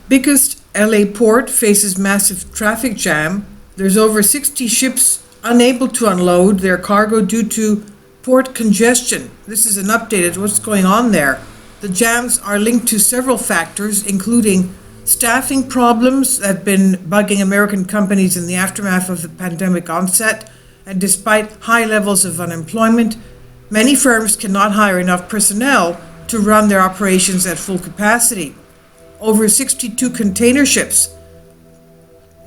Biggest LA port faces massive traffic jam. There's over 60 ships unable to unload their cargo due to port congestion. This is an update of what's going on there. The jams are linked to several factors, including staffing problems that have been bugging American companies in the aftermath of the pandemic onset, and despite high levels of unemployment, many firms cannot hire enough personnel to run their operations at full capacity. Over 62 container ships,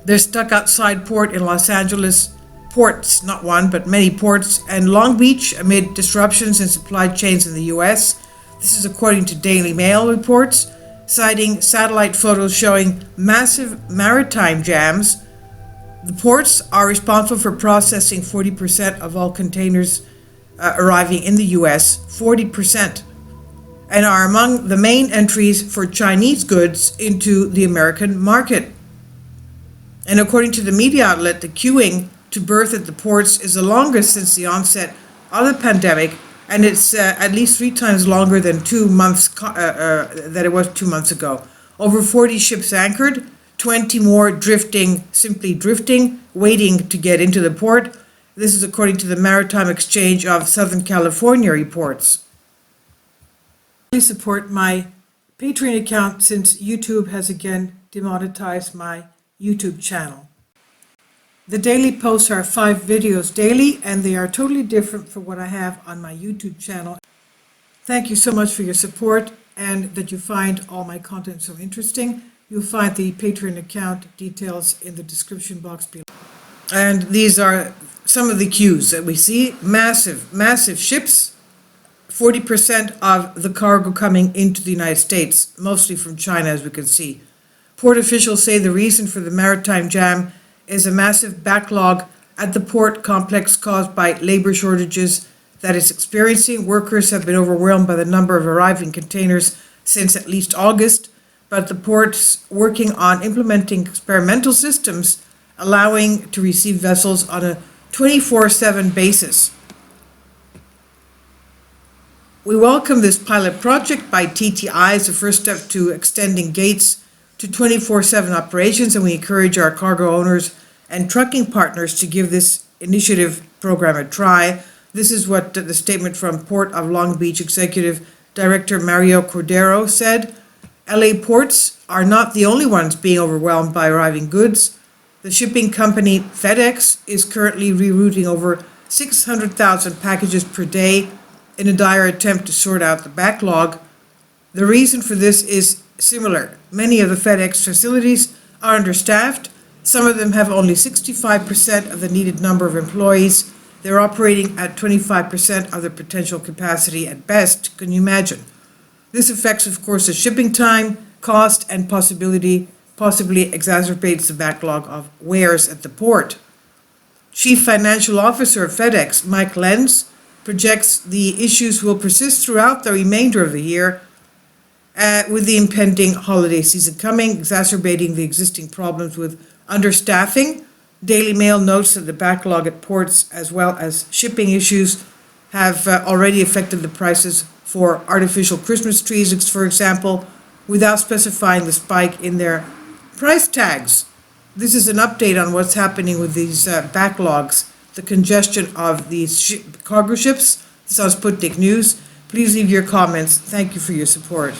they're stuck outside port in Los Angeles, ports, not one, but many ports, and Long Beach amid disruptions in supply chains in the U.S. This is according to Daily Mail reports, citing satellite photos showing massive maritime jams. The ports are responsible for processing 40% of all containers arriving in the U.S., 40%, and are among the main entries for Chinese goods into the American market. And according to the media outlet, the queuing to berth at the ports is the longest since the onset of the pandemic, and it's at least 3 times longer than 2 months that it was 2 months ago. Over 40 ships anchored, 20 more simply drifting, waiting to get into the port. This is according to the Maritime Exchange of Southern California reports. Please support my Patreon account since YouTube has again demonetized my YouTube channel. The daily posts are 5 videos daily, and they are totally different from what I have on my YouTube channel. Thank you so much for your support and that you find all my content so interesting. You'll find the Patreon account details in the description box below. And these are some of the queues that we see. Massive ships. 40% of the cargo coming into the United States, mostly from China, as we can see. Port officials say the reason for the maritime jam is a massive backlog at the port complex caused by labor shortages that it's experiencing. Workers have been overwhelmed by the number of arriving containers since at least August, but the port's working on implementing experimental systems allowing to receive vessels on a 24/7 basis. We welcome this pilot project by TTI as a first step to extending gates to 24/7 operations, and we encourage our cargo owners and trucking partners to give this initiative program a try. This is what the statement from Port of Long Beach Executive Director Mario Cordero said. LA ports are not the only ones being overwhelmed by arriving goods. The shipping company FedEx is currently rerouting over 600,000 packages per day in a dire attempt to sort out the backlog. The reason for this is similar. Many of the FedEx facilities are understaffed. Some of them have only 65% of the needed number of employees. They're operating at 25% of their potential capacity at best. Can you imagine? This affects, of course, the shipping time, cost, and possibly exacerbates the backlog of wares at the port. Chief Financial Officer of FedEx, Mike Lenz, projects the issues will persist throughout the remainder of the year, with the impending holiday season coming, exacerbating the existing problems with understaffing. Daily Mail notes that the backlog at ports as well as shipping issues have already affected the prices for artificial Christmas trees, for example, without specifying the spike in their price tags. This is an update on what's happening with these backlogs, the congestion of these cargo ships. This is Sputnik News. Please leave your comments. Thank you for your support.